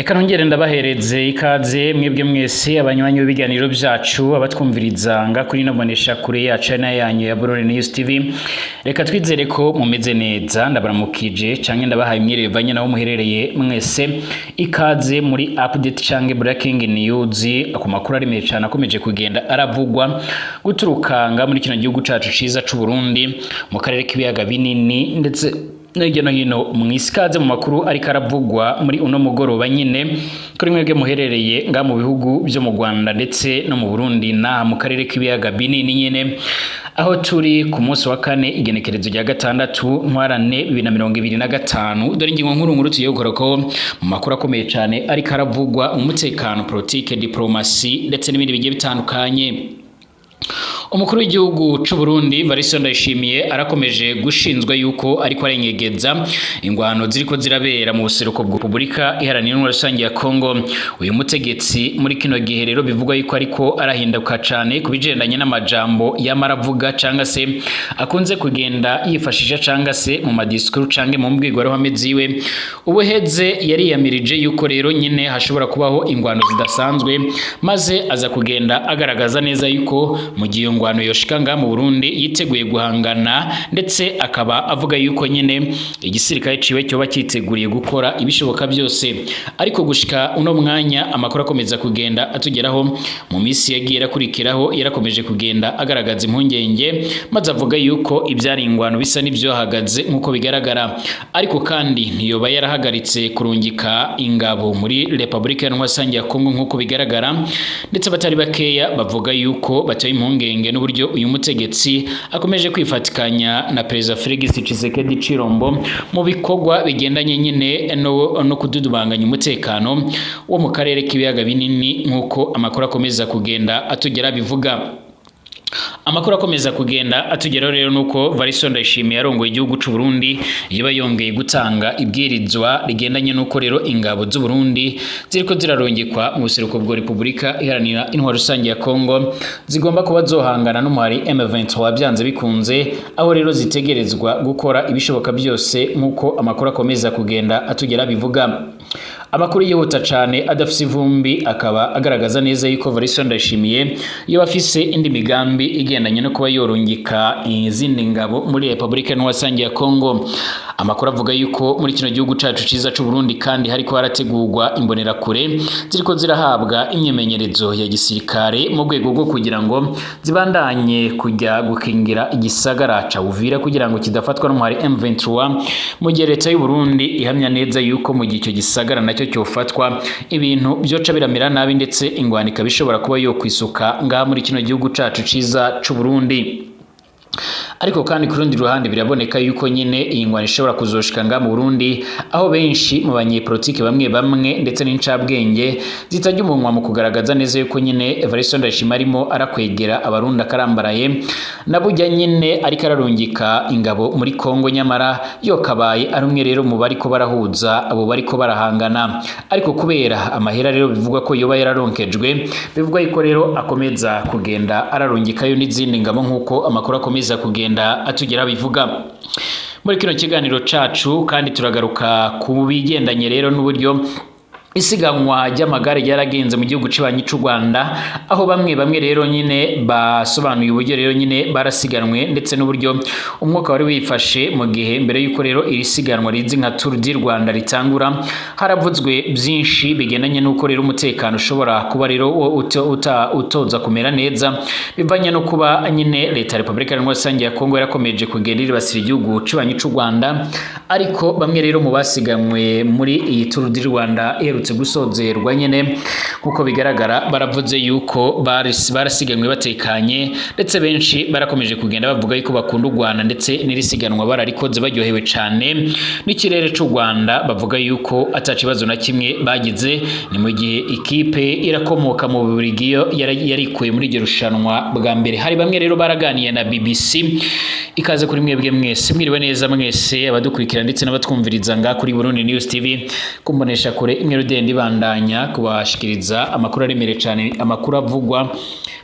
Reka nongere ndabahereze ikaze mwebwe mwese abanywanyi b'ibiganiro byacu abatwumviriza nga kuri nobonesha kure ya channel yanyu ya Burundi News TV. Reka twizere ko mumeze neza, ndabaramukije canke ndabahaye imyirevanye nawo muherereye mwese ikaze muri update canke breaking news ku makuru ari cyane akomeje kugenda aravugwa guturukanga muri kino gihugu cacu ciza c'u Burundi mu karere k'ibiyaga binini ndetse hirya no hino mw'isikaze mu makuru ariko aravugwa muri uno mugoroba nyine kuri mwebwe muherereye nga mu bihugu byo mu Rwanda ndetse no mu Burundi na mu karere k'ibiyaga binini nyine aho turi ku munsi wa kane igenekerezo rya gatandatu ntwarane 2025 dore ingingo nkuru tugiye gukorako mu makuru akomeye cyane ariko aravugwa umutekano, politique, diplomasi ndetse n'ibindi bigiye bitandukanye. Umukuru w'igihugu c'u Burundi Varisito Ndayishimiye arakomeje gushinzwa yuko ariko arenyegeza ingwano ziriko zirabera mu buseruko bwa Republika Iharanira Intwaro Rusange ya Kongo. Uyu mutegetsi muri kino gihe rero bivugwa yuko ariko arahinduka cane kubigendanye n'amajambo yamaravuga canga se akunze kugenda yifashisha canga se mu madiskuru cange mu mbwirwaruhame ziwe. Ubuheze yariyamirije yuko rero nyine hashobora kubaho ingwano zidasanzwe maze aza kugenda agaragaza neza yuko mu gihe ngwano yoshikanga mu Burundi yiteguye guhangana ndetse akaba avuga yuko nyine igisirikare ciwe cyo bakiteguriye gukora ibishoboka byose. Ariko gushika uno mwanya amakuru akomeza kugenda atugeraho mu misi yagiye rakurikiraho yarakomeje kugenda agaragaza impungenge maze avuga yuko ibyari ingwano bisa n'ibyo hagaze nkuko bigaragara. Ariko kandi ntiyoba yarahagaritse kurungika ingabo muri Republika Iharanira Rusange ya Kongo nkuko bigaragara, ndetse batari bakeya bavuga yuko bataye impungenge n'uburyo uyu mutegetsi akomeje kwifatikanya na Perezida Felix Tshisekedi Chilombo mu bikorwa bigendanye nyine no kududubanganya umutekano wo mu karere k'ibiyaga binini nkuko amakuru akomeza kugenda atugera bivuga. Amakuru akomeza kugenda atugeraho rero nuko Varisito Ndayishimiye yarongoye igihugu c'u Burundi yiba yongeye gutanga ibwirizwa rigendanye nuko rero ingabo z'u Burundi ziriko zirarongekwa mu buseruko bwa Republika Iharanira Intwaro Rusange ya Kongo zigomba kuba zohangana n'umuhari M23 byanze bikunze, aho rero zitegerezwa gukora ibishoboka byose nkuko amakuru akomeza kugenda atugera bivuga. Amakuru yihuta cyane adafise ivumbi akaba agaragaza neza yuko Varisito Ndayishimiye iyo bafise indi migambi igendanye no kuba yorungika izindi ngabo muri Republika Iharanira Rusange ya Kongo. Amakuru avuga yuko muri kino gihugu cacu ciza c'u Burundi kandi hariko harategurwa imbonerakure ziriko zirahabwa imyemenyerezo ya gisirikare mu rwego rwo kugira ngo zibandanye kujya gukingira igisagara ca Uvira kugira ngo kidafatwa n'umuhari M23, mu gihe leta y'u Burundi ihamya neza yuko mu gihe icyo gisagara nacyo cyofatwa ibintu byoca biramira nabi ndetse ingwanika bishobora kuba yo kwisuka nga muri kino gihugu cacu ciza c'u Burundi. Ariko kandi ku rundi ruhande biraboneka yuko nyine iyi ngwano ishobora kuzoshika nga mu Burundi, aho benshi mu banyepolitike bamwe ndetse n'incabwenge zitajya umunwa mu kugaragaza neza yuko nyine Varisito Ndayishimiye arimo arakwegera abarundi akarambaraye nabujya nyine ariko ararungika ingabo muri Kongo, nyamara yokabaye ari umwe rero mu bariko barahuza abo bariko barahangana. Ariko kubera amahera rero bivugwa ko yoba yararonkejwe, bivugwa yuko rero akomeza kugenda ararungikayo n'izindi ngabo nkuko amakuru akomeza kugenda atugera bivuga. Muri kino kiganiro cacu kandi turagaruka ku bigendanye rero n'uburyo isiganwa ry'amagare ryaragenze mu gihugu cibanyi c'u Rwanda, aho bamwe rero nyine basobanuye uburyo rero nyine barasiganwe ndetse n'uburyo umwuka wari wifashe mu gihe mbere yuko rero iri siganwa rizi nka Tour du Rwanda ritangura. Haravuzwe byinshi bigendanye nuko rero umutekano ushobora kuba rero utoza kumera neza bivanye no kuba nyine leta ya Republika Iharanira Rusange ya Kongo yarakomeje kugenda iribasira igihugu cibanyi c'u Rwanda. Ariko bamwe rero mu basiganwe muri iyi Tour du Rwanda gusozerwa nyene kuko bigaragara baravuze yuko barasiganwe batekanye, ndetse benshi barakomeje kugenda bavuga yuko bakunda u Rwanda ndetse n'irisiganwa bararikoze baryohewe cyane n'ikirere c'u Rwanda. Bavuga yuko atakibazo na kimwe bagize, ni mu gihe ikipe irakomoka mu Bubiligi yarikuye muri iryo rushanwa bwa mbere. Hari bamwe rero baraganiye na BBC. Ikaze kuri mwebwe mwese, mwiriwe neza mwese abadukurikira ndetse n'abatwumviriza nga kuri Burundi News TV kumbonesha kure imwe ndende ibandanya kubashikiriza amakuru aremere cyane, amakuru avugwa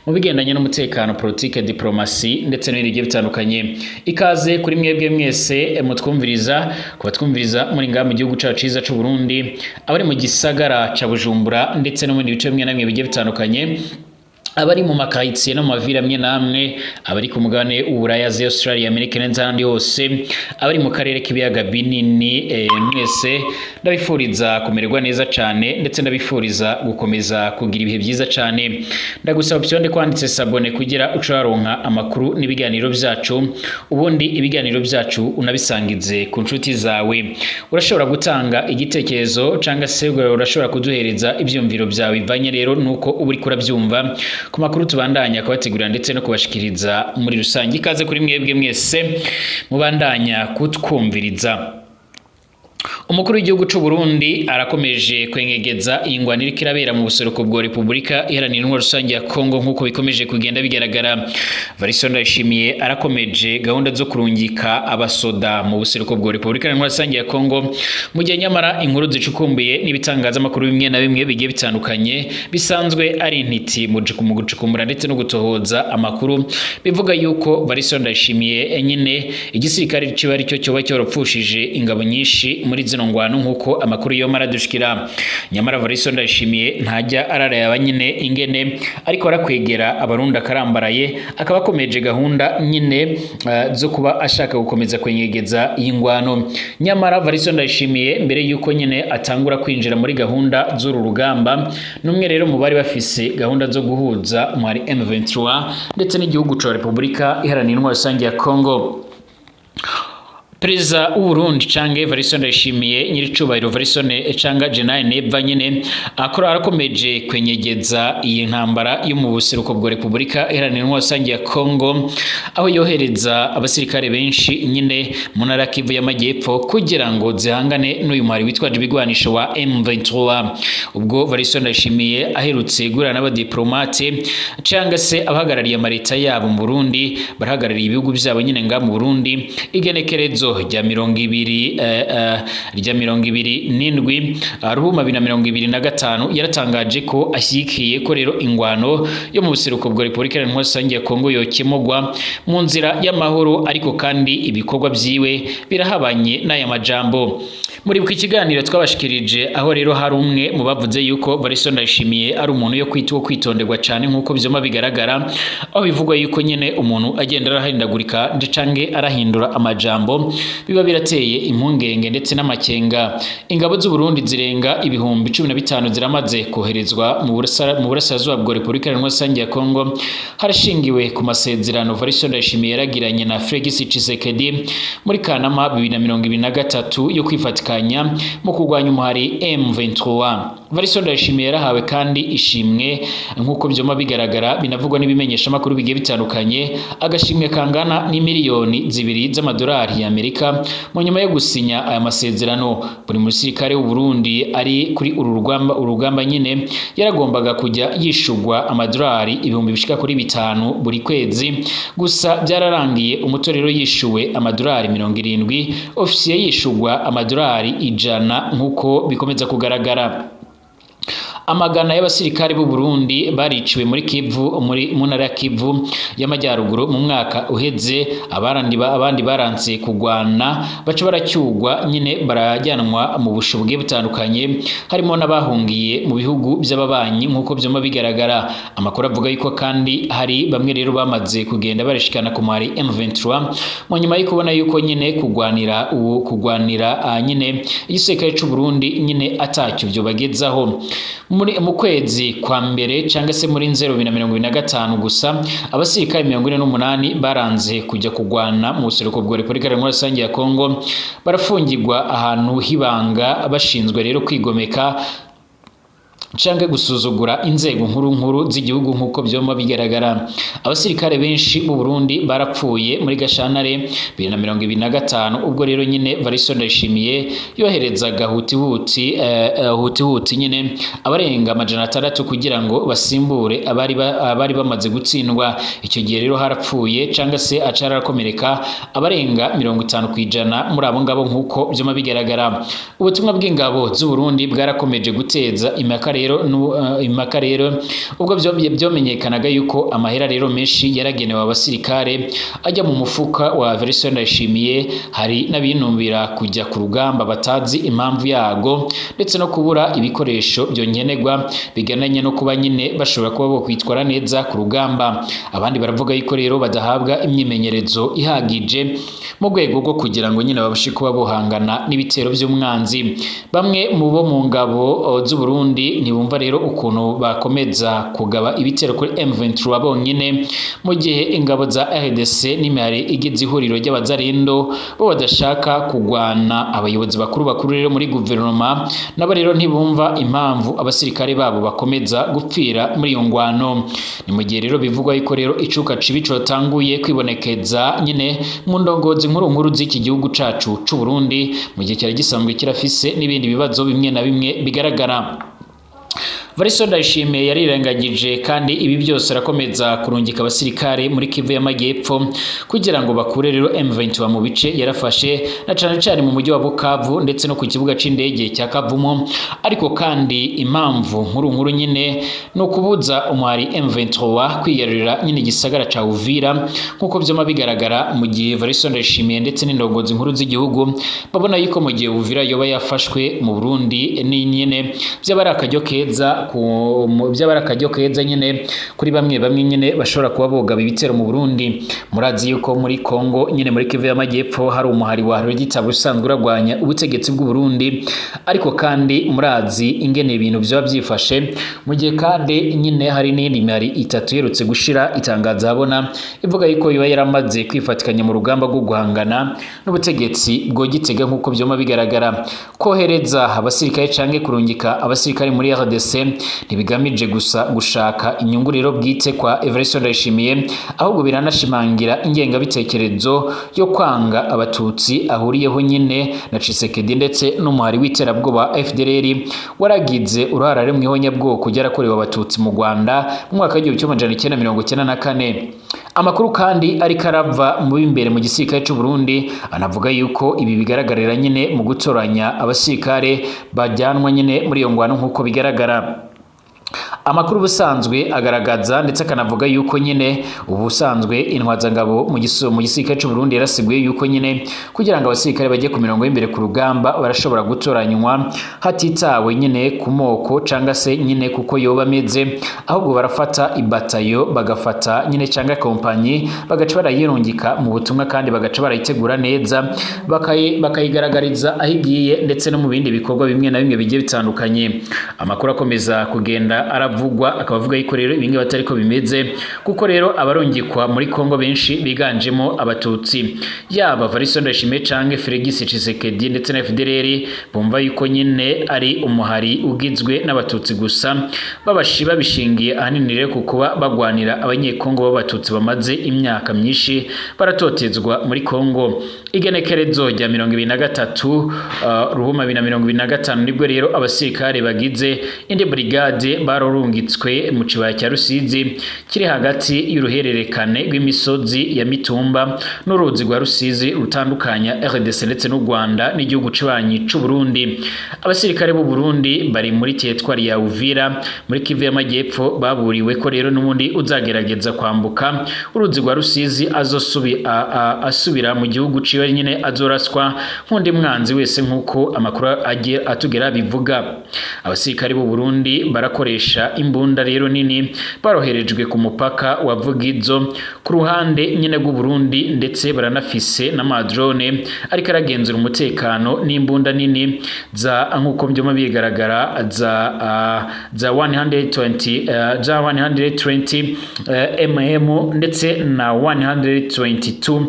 mu bigendanye n'umutekano, politike, diplomasi ndetse n'ibindi bigiye bitandukanye. Ikaze kuri mwebwe mwese mutwumviriza, kubatwumviriza muri ngaha mu gihugu cacu ciza c'u Burundi, abari mu gisagara ca Bujumbura ndetse no mu bice bimwe na bimwe bigiye bitandukanye, abari mu makaritsiye no mu mavira amwe namwe, abari ku mugabane w'Uburaya, Aziya, Australia, Amerika n'ahandi hose, abari mu karere k'ibiyaga binini, mwese ndabifuriza kumererwa neza cane ndetse ndabifuriza gukomeza kugira ibihe byiza cane. Ndagusaba option kwanditse sabone kugira ucaronka amakuru n'ibiganiro byacu, ubundi ibiganiro byacu unabisangize ku nshuti zawe. Urashobora gutanga igitekerezo cyangwa se urashobora kuduhereza ibyumviro byawe bivanye rero nuko uri kurabyumva ku makuru tubandanya kubategurira ndetse no kubashikiriza muri rusange. Ikaze kuri mwebwe mwese mubandanya kutwumviriza. Umukuru w'igihugu c'u Burundi arakomeje kwengegeza ingwanira kirabera mu buseruko bwa Republika Iharanira Intwaro Rusange ya Kongo nkuko bikomeje kugenda bigaragara. Variston Ndayishimiye arakomeje gahunda zo kurungika abasoda mu buseruko bwa Republika Iharanira Intwaro Rusange ya Kongo, mu gihe nyamara inkuru zicukumbuye n'ibitangaza makuru bimwe na bimwe bigiye bitandukanye bisanzwe ari intiti mu gucukumbura ndetse no gutohoza amakuru bivuga yuko Variston Ndayishimiye nyine igisirikare ciba ari cyo cyoba cyorapfushije ingabo nyinshi muri zino ngwano nkuko amakuru yo maradushikira. Nyamara Variston Ndayishimiye ntajya araraya nyine ingene ariko arakwegera abarundi akarambaraye, akaba akomeje gahunda nyine zo kuba ashaka gukomeza kwenyegeza iyi ngwano. Nyamara Variston Ndayishimiye mbere yuko nyine atangura kwinjira muri gahunda z'uru rugamba, numwe rero mu bari bafise gahunda zo guhuza muri M23 ndetse n'igihugu ca Republika Iharanira Intwaro Rusange ya Kongo. Perezida w'Uburundi canke Variston Ndayishimiye nyiricubahiro Variston canga General Neva nyene arakomeje kwenyegeza iyi ntambara yo mu buseruko bwa Republika Iharanira Intwaro Rusange ya Kongo, aho yohereza abasirikare benshi nyine mu ntara ya Kivu y'Amajyepfo kugira ngo zihangane n'uyu muhari witwaje ibigwanisho wa M23. Ubwo Variston Ndayishimiye aherutse gurana n'abadiplomate canga se abahagarariye amareta yabo mu Burundi, barahagarariye ibihugu byabo nyine nga mu Burundi, igenekerezo rya 2027 Ruhuma 2025 yaratangaje ko ashyigikiye ko rero ingwano yo mu buseruko bwa Republika Iharanira Intwaro Rusange ya Kongo yokemogwa mu nzira y'amahoro, ariko kandi ibikorwa byiwe birahabanye n'aya majambo. Muri bw'iki kiganiro twabashikirije aho rero hari umwe mu bavuze yuko Variston Ndayishimiye ari umuntu yo kwitonderwa cyane nkuko byoma bigaragara, aho bivugwa yuko nyene umuntu agenda arahindagurika canke arahindura amajambo biba birateye impungenge ndetse n'amakenga. Ingabo z'u Burundi zirenga ibihumbi 15 ziramaze koherezwa mu burasirazuba bwa Republika Iharanira Intwaro Rusange ya Kongo, harashingiwe ku masezerano Variston Ndayishimiye yaragiranye na Felix Tshisekedi muri Kanama 2023 yo kwifatikanya mu kurwanya umuhari M23. Variston Ndayishimiye yarahawe kandi ishimwe nkuko byoma bigaragara binavugwa n'ibimenyesha makuru bigiye bitandukanye, agashimwe kangana ni miliyoni 2 z'amadolari ya Amerika mu nyuma yo gusinya aya masezerano. Buri musirikare w'u Burundi ari kuri urugamba nyine yaragombaga kujya yishugwa amadolari ibihumbi bishika kuri 5 buri kwezi, gusa byararangiye umutorero yishuwe amadolari 70, ofisiye yishugwa amadolari 100 nkuko bikomeza kugaragara. Amagana y'abasirikare b'u Burundi bariciwe muri Kivu mu ntara ya Kivu y'Amajyaruguru mu mwaka uheze, abandi baranse kugwana baca baracyugwa nyine barajyanwa mu bushoboke butandukanye, harimo n'abahungiye mu bihugu by'ababanyi nkuko byoma bigaragara. Amakuru avuga yuko kandi hari bamwe rero bamaze kugenda barishikana ku mari M23 mu nyuma yo kubona yuko nyine kugwanira nyine igisirikare c'u Burundi nyine atacyo byo bagezaho. Mu kwezi kwa mbere cyangwa se muri 2025 gusa abasirikare 48 baranze kujya kugwana mu buseruko bwa Republika Iharanira Intwaro Rusange ya Kongo, barafungirwa ahantu hibanga bashinzwe rero kwigomeka canke gusuzugura inzego nkuru z'igihugu nkuko byoma bigaragara. Abasirikare benshi mu Burundi barapfuye muri Gashyantare 2025, ubwo rero nyine Variston Ndayishimiye yoherezaga huti nyine abarenga 600 kugira ngo basimbure abari bamaze gutsindwa. Icyo gihe rero harapfuye cyangwa se acararakomereka abarenga 50% muri abo ngabo nkuko byoma bigaragara. Ubutumwa bw'ingabo z'u Burundi bwarakomeje guteza impaka impaka rero ubwo byomenyekanaga yuko amahera rero menshi yaragenewe abasirikare ajya mu mufuka wa Evariste Ndayishimiye, hari n'abinumbira kujya ku rugamba batazi impamvu yago, ndetse no kubura ibikoresho byonkenerwa bigananye no kuba nyine bashobora kuba bo kwitwara neza ku rugamba. Abandi baravuga yuko rero badahabwa imyimenyerezo ihagije mu rwego rwo kugira ngo nyine babashe kuba bohangana n'ibitero by'umwanzi. Bamwe mu bo mu ngabo z'u Burundi ntibumva rero ukuntu bakomeza kugaba ibitero kuri M23 bonyine, mu gihe ingabo za RDC n'imihari igize ihuriro ry'abazarendo bo badashaka kugwana. Abayobozi bakuru rero muri guverinoma nabo rero ntibumva impamvu abasirikare babo bakomeza gupfira muri iyo ngwano. Ni mu gihe rero bivugwa yuko rero icuka cibi cotanguye kwibonekeza nyine mu ndongozi nkuru z'iki gihugu cacu c'u Burundi, mu gihe cyari gisanzwe kirafise n'ibindi bibazo bimwe na bimwe bigaragara. Evariste Ndayishimiye yarirengagije kandi ibi byose arakomeza kurungika abasirikare muri Kivu y'Amajyepfo kugira ngo bakure rero M23 mu bice yarafashe, na cane mu mujyi wa Bukavu ndetse no ku kibuga c'indege cya Kavumo. Ariko kandi impamvu nkuru nyine no kubuza umuhari M23 kwiyarurira nyine gisagara ca Uvira nkuko byoma bigaragara, mu gihe Evariste Ndayishimiye ndetse n'indongozi nkuru z'igihugu babona yuko mu gihe Uvira yoba yafashwe mu Burundi ni nyine by'abari akajyo keza nyine kuri bamwe nyine bashobora kuba bogaba ibitero mu Burundi. Murazi yuko muri Kongo nyine muri Kivu y'Amajyepfo hari umuhari wa Rugitabo usanzwe uragwanya ubutegetsi bw'u Burundi, ariko kandi murazi ingene ibintu byo byifashe, mu gihe kandi nyine hari n'indi mihari itatu yerutse gushira itangaza habona ivuga yuko yoba yaramaze kwifatikanya mu rugamba rwo guhangana n'ubutegetsi bwo Gitega nkuko byoma bigaragara. Kohereza abasirikare canke kurungika abasirikare muri RDC ntibigamije gusa gushaka inyungu rero bwite kwa Evariste Ndayishimiye, ahubwo biranashimangira ingengabitekerezo yo kwanga abatutsi ahuriyeho nyine na Tshisekedi ndetse n'umuhari w'iterabwoba FDLR waragize uruhara mu ihonyabwoko ryarakorewe abatutsi mu Rwanda mu mwaka w'1994. Amakuru kandi ariko arava mu b'imbere mu gisirikare cy'u Burundi anavuga yuko ibi bigaragarira nyine mu gutoranya abasirikare bajyanwa nyine muri iyo ngwano nkuko bigaragara. Amakuru busanzwe agaragaza ndetse akanavuga yuko nyine ubusanzwe intwazangabo mu gisirikare cy'u Burundi yarasiguye yuko nyine kugira ngo abasirikare bajye ku mirongo y'imbere ku rugamba barashobora gutoranywa hatitawe nyine ku moko canga se nyine kuko yoba ameze, ahubwo barafata ibatayo bagafata nyine canga kompanyi bagaca barayirungika mu butumwa kandi bagaca barayitegura neza bakayigaragariza aho igiye ndetse no mu bindi bikorwa bimwe na bimwe bigiye bitandukanye. Amakuru akomeza kugenda aravugwa akavuga yuko rero ibingi batari ko bimeze, kuko rero abarungikwa muri Kongo benshi biganjemo abatutsi, yaba Evariste Ndayishimiye canke Félix Tshisekedi ndetse na FDLR bumva yuko nyine ari umuhari ugizwe n'abatutsi gusa, babishingiye ahanini rero ku kuba bagwanira abanyekongo b'abatutsi bamaze imyaka myinshi baratotezwa muri Kongo. Igenekerezo rya 2023 Ruhuma 2025 nibwo rero abasirikare bagize indi brigade barorungitswe mu cibaya cya Rusizi kiri hagati y'uruhererekane rw'imisozi ya Mitumba n'uruzi rwa Rusizi rutandukanya RDC ndetse n'u Rwanda n'igihugu cibanyi c'u Burundi. Abasirikare b'u Burundi bari muri territoire ya Uvira muri Kivu y'Amajyepfo baburiwe ko rero n'ubundi uzagerageza kwambuka uruzi rwa Rusizi asubira mu gihugu ciwe nyine azoraswa nk'undi mwanzi wese nkuko amakuru agiye atugera bivuga. Abasirikare b'u Burundi barakoresha imbunda rero nini baroherejwe ku mupaka wa Vugizo ku ruhande nyine rw'u Burundi, ndetse baranafise n'amadrone ariko aragenzura umutekano n'imbunda nini za nkuko byoma bigaragara za 120 mm ndetse na 122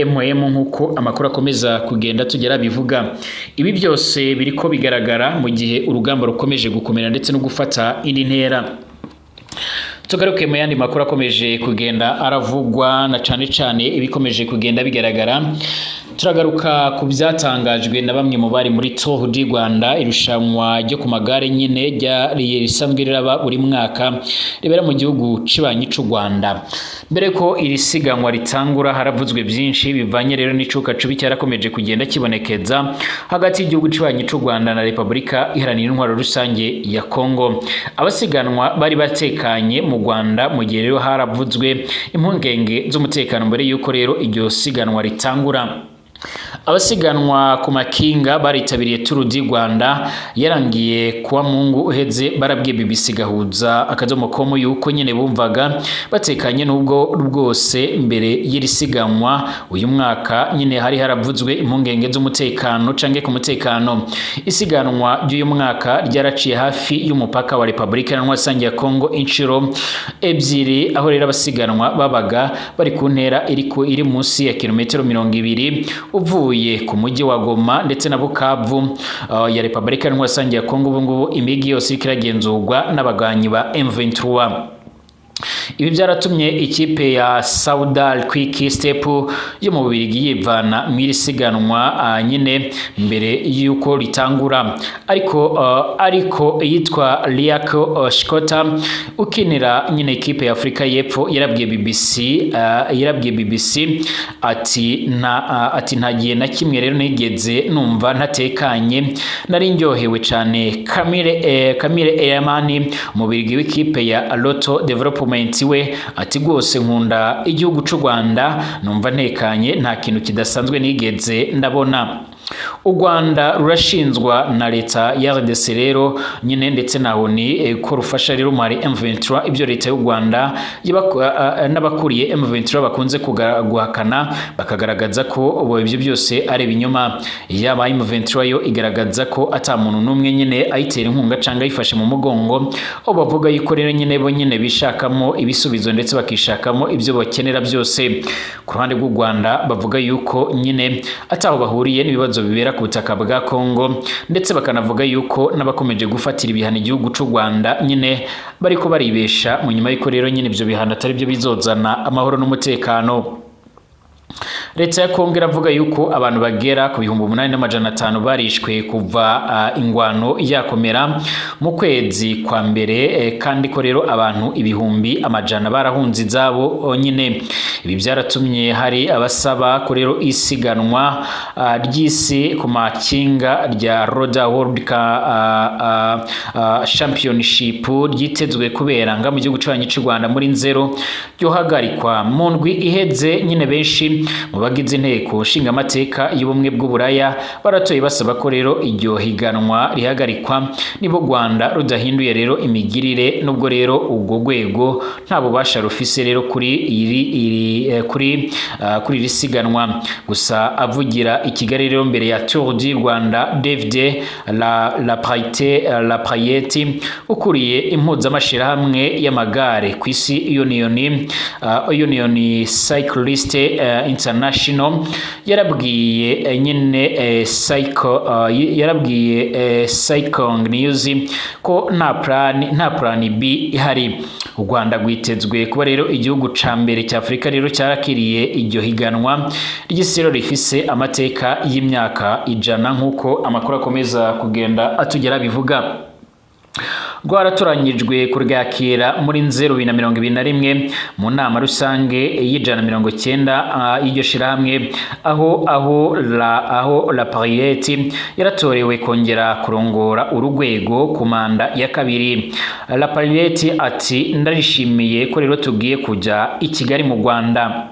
mm nkuko amakuru akomeza kugenda tugera bivuga. Ibi byose biriko bigaragara mu gihe urugamba rukomeje gukomera ndetse no gufata indi ntera. Tugaruke mu yandi makuru akomeje kugenda aravugwa na cane ibikomeje kugenda bigaragara. Turagaruka ku byatangajwe na bamwe mu bari muri Tour du Rwanda, irushanwa ryo ku magare nyine risanzwe riraba buri mwaka ribera mu gihugu cibanyi c'u Rwanda. mbere ko iri siganwa ritangura haravuzwe byinshi bivanye rero n'icuka cubi cyarakomeje kugenda kibonekeza hagati y'igihugu cy'ubanyi cy'u Rwanda na Repubulika Iharanira Intwaro Rusange ya Kongo. Abasiganwa bari batekanye mu Rwanda mu gihe rero haravuzwe impungenge z'umutekano mbere yuko rero iryo siganwa ritangura. Abasiganwa ku makinga baritabiriye Tour du Rwanda yarangiye kuwa Mungu uheze barabwiye BBC Gahuza akadomo.com yuko nyene bumvaga batekanye nubwo rwose mbere y'iri siganwa uyu mwaka nyene hari haravuzwe impungenge z'umutekano canke ku mutekano. Isiganwa ry'uyu mwaka ryaraciye hafi y'umupaka wa Repubulika Iharanira Rusange ya Kongo inshuro ebyiri, aho rero abasiganwa babaga bari ku ntera iri munsi ya kilometero 200 uvuye ku mujyi wa Goma ndetse na Bukavu ya Repubulika Iharanira Rusange ya Kongo. Ubu ngubu imigi yose ikiragenzurwa n'abaganyi ba M23. Ibi byaratumye ikipe ya Saudal Quick Step yo mu Bubiligi yivana mw'iri siganwa nyine mbere yuko ritangura, ariko yitwa Liako Shikota ukinira nyine ikipe ya Afrika y'Epfo yarabwiye BBC ati ntagiye na kimwe rero nigeze numva ntatekanye, nari ndyohewe cyane. Camille Eyamani mu Bubiligi w'ikipe ya Lotto Development we ati rwose nkunda igihugu cy'u Rwanda, numva ntekanye, nta kintu kidasanzwe nigeze ndabona. U Rwanda rurashinzwa na leta ya RDC rero nyine ndetse na ONU ko rufasha rero muri M23. Ibyo leta y'u Rwanda n'abakuriye M23 bakunze guhakana bakagaragaza ko ibyo byose ari ibinyoma. Yaba M23 yo igaragaza ko ata muntu n'umwe nyine ayitera inkunga cyangwa ayifashe mu mugongo, aho bavuga yuko rero nyine bo nyine bishakamo ibisubizo ndetse bakishakamo ibyo bakenera byose. Ku ruhande rw'u Rwanda bavuga yuko nyine ataho bahuriye n'ibibazo bibera ku butaka bwa Kongo, ndetse bakanavuga yuko n'abakomeje gufatira ibihano igihugu cy'u Rwanda nyine bariko baribesha mu nyuma y'iko rero nyine ibyo bihano atari byo bizozana amahoro n'umutekano. Leta ya Kongo iravuga yuko abantu bagera ku 8,500 barishwe kuva ingwano yakomera mu kwezi kwa mbere, kandi ko rero abantu 100,000 barahunze izabo nyine. Ibi byaratumye hari abasaba ko rero isiganwa ry'isi ku makinga rya Roda World Championship ryitezwe kubera nga mu gihugu cy'u Rwanda muri Nzero ryohagarikwa mu ndwi iheze. Nyine benshi mu bagize inteko nshinga amateka y'ubumwe bw'Uburaya baratoye basaba ko rero iryo higanwa rihagarikwa nibo Rwanda rudahinduye rero imigirire, nubwo rero ubwo rwego nta bubasha rufise rero kuri iri siganwa. Gusa avugira i Kigali rero mbere ya Tour du Rwanda, David Laprayeti ukuriye impuzamashirahamwe y'amagare ku isi Union Cyclist International yarabwiye nyine Cycling News ko nta plan B ihari. U Rwanda rwitezwe kuba rero igihugu ca mbere cya Afrika rero cyarakiriye iryo higanwa ry'isiro rifise amateka y'imyaka 100 nk'uko amakuru akomeza kugenda atugera bivuga. Rwaratoranyijwe kuryakira muri Nzero 2021 mu nama rusange y'190 y'iryo shirahamwe, aho la Parieti yaratorewe kongera kurongora urugwego ku manda ya kabiri. La Parieti ati ndarishimiye ko rero tugiye kujya i Kigali mu Rwanda.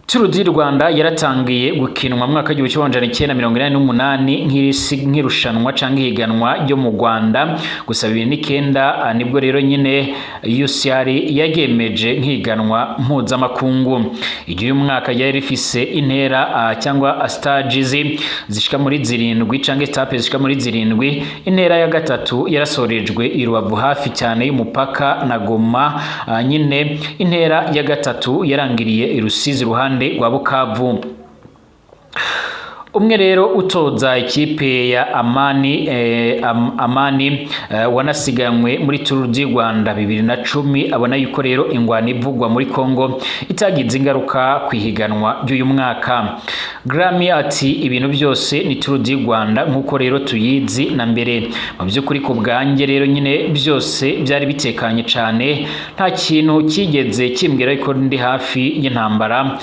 Tour du Rwanda yaratangiye gukinwa mu mwaka w'1988 nk'irushanwa canke higanwa ryo mu Rwanda, gusa 2009 nibwo rero nyine UCR yagemeje nk'iganwa mpuzamakungu. Iryo mwaka yari rifise intera cyangwa stages zishika muri 7 canke etape zishika muri 7. Intera ya gatatu yarasorejwe i Rubavu hafi cyane y'umupaka na Goma. Nyine intera ya gatatu yarangiriye i Rusizi ruhande rwa Bukavu. umwe rero utoza ikipe ya Amani wanasiganywe muri Tour du Rwanda 2010 abona yuko rero ingwano ivugwa muri Kongo itagize ingaruka kwihiganwa ry'uyu mwaka. Grammy ati ibintu byose ni Tour du Rwanda nkuko rero tuyizi na mbere. Mu by'ukuri ku bwanjye rero nyine byose byari bitekanye cyane, nta kintu kigeze kimbwira ko ndi hafi y'intambara,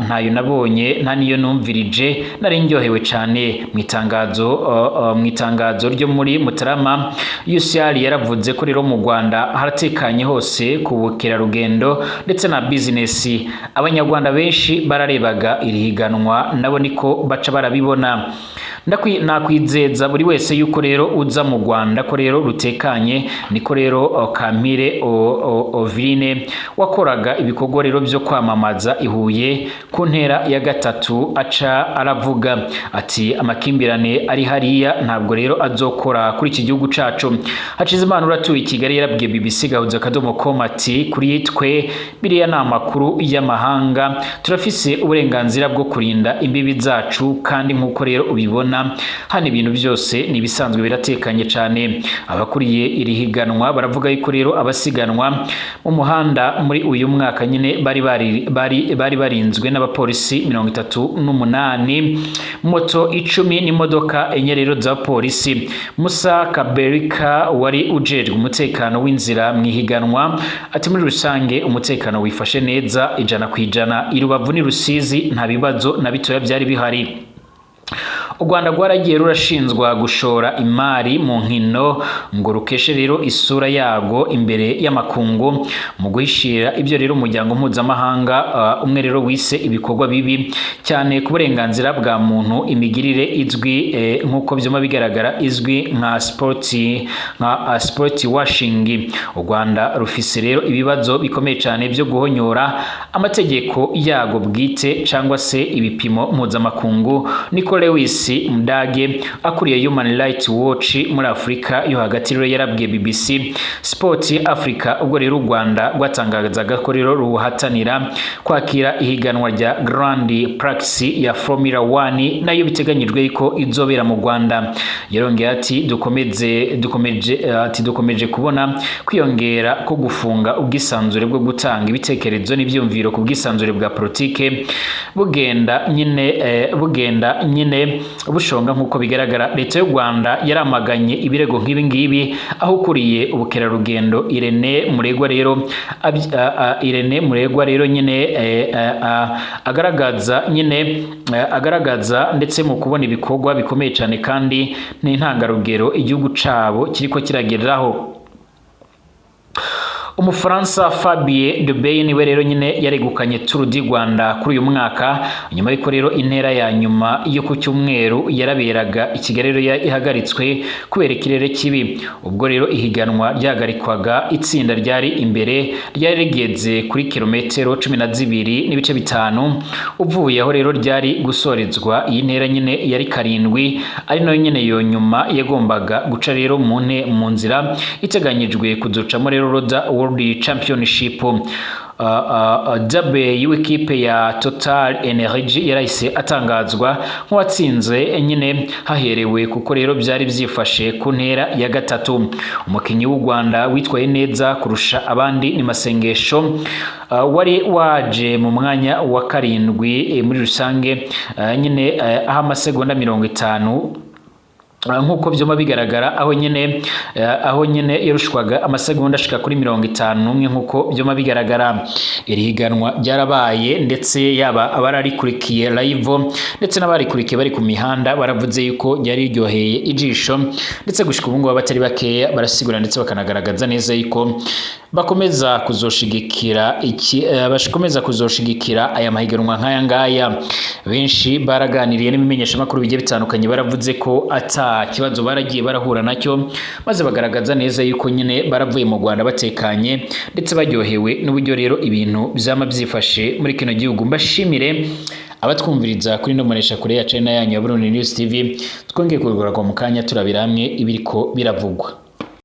ntayo nabonye nta niyo numvirije, nari ndyohewe cyane. Mu itangazo ryo muri Mutarama UCR yaravuze ko rero mu Rwanda haratekanye hose ku bukerarugendo ndetse na business. Abanyarwanda benshi bararebaga iri higanwa nabo niko baca barabibona. Nakwizeza buri wese yuko rero uza mu Rwanda ko rero rutekanye, niko rero Kamire Ovine wakoraga ibikorwa rero byo kwamamaza ihuye ku ntera ya gatatu aca aravuga ati amakimbirane ari hariya ntabwo rero azokora kuri iki gihugu cacu. Hakizimana uratuye Kigali yarabwiye BBC Gahuza.com ati kuri twe biriya ni amakuru y'amahanga, turafise uburenganzira bwo kurinda imbibi zacu kandi nkuko rero ubibona hano ibintu byose ni bisanzwe biratekanye cyane. Abakuriye iri higanwa baravuga yuko rero abasiganwa mu muhanda muri uyu mwaka nyine bari barinzwe n'abapolisi 38, moto 10 n'imodoka enye rero za polisi. Musa Kaberika wari ujejwe umutekano w'inzira mu higanwa ati muri rusange umutekano wifashe neza 100%. I Rubavu ni Rusizi nta bibazo na bitoya byari bihari. U Rwanda rwaragiye rurashinzwa gushora imari mu nkino ngo rukeshe rero isura yago imbere y'amakungu mu guhishira ibyo rero umuryango mpuzamahanga umwe rero wise ibikorwa bibi cyane ku burenganzira bwa muntu, imigirire izwi nkuko byoma bigaragara izwi nka sport washing. U Rwanda rufise rero ibibazo bikomeye cyane byo guhonyora amategeko yago bwite cyangwa se ibipimo mpuzamakungu. Nico Lewis Mdage akuriye Human Rights Watch muri Afrika yo hagati rero yarabwiye BBC Sport Africa ubwo rero u Rwanda rwatangazaga ko rero ruhatanira kwakira ihiganwa rya Grand Prix ya Formula 1 nayo biteganyijwe ko izobera mu Rwanda. Yarongeye ati dukomeje kubona kwiyongera ko gufunga ubwisanzure bwo gutanga ibitekerezo n'ibyumviro ku bwisanzure bwa politike bugenda nyine bushonga nkuko bigaragara. Leta y'u Rwanda yaramaganye ibirego nk'ibi ngibi aho kuriye ubukerarugendo Irene Muregwa rero nyine agaragaza ndetse mu kubona ibikorwa bikomeye cyane kandi n'intangarugero igihugu cabo kiriko kiragereraho. Umufaransa Fabien Debay niwe rero nyine yaregukanye Tour du Rwanda kuri uyu mwaka, nyuma y'uko rero intera ya nyuma yo ku cyumweru yaraberaga Kigali rero ihagaritswe kubera ikirere kibi. Ubwo rero ihiganwa ryahagarikwaga itsinda ryari imbere ryari rigeze kuri kilometero 12.5 uvuye aho rero ryari gusorezwa. Iyi ntera nyine yari 7 ari nayo nyine yo nyuma yagombaga guca rero mu nzira iteganyijwe kuzucamo rero Roda World Championship. Dabe y'ikipe ya Total Energy yarahise atangazwa nk'uwatsinze nyine haherewe kuko rero byari byifashe ku ntera ya gatatu. Umukinnyi w'u Rwanda witwaye neza kurusha abandi ni Masengesho wari waje mu mwanya wa 7 muri rusange nyine aha amasegonda 50 nkuko byoma bigaragara aho nyene yarushwaga amasegonda ashika kuri 51 nkuko byoma bigaragara. Iri higanwa ryarabaye ndetse yaba abararikurikiye live ndetse n'abarikurikiye bari ku mihanda baravuze yuko yari ryoheye ijisho ndetse gushika ubu ngo batari bakeya barasigura ndetse bakanagaragaza neza yuko bakomeza kuzoshigikira aya mahiganwa nk'aya ngaya. Benshi baraganiriye n'ibimenyesha makuru bigiye bitandukanye baravuze ko kibazo baragiye barahura nacyo maze bagaragaza neza yuko nyine baravuye mu Rwanda batekanye ndetse baryohewe n'uburyo rero ibintu byama byifashe muri kino gihugu. Mbashimire abatwumviriza kuri Nomonesha kure ya channel yanyu ya Burundi News TV, twongeye kurugura kwa mukanya turabira hamwe ibiriko biravugwa.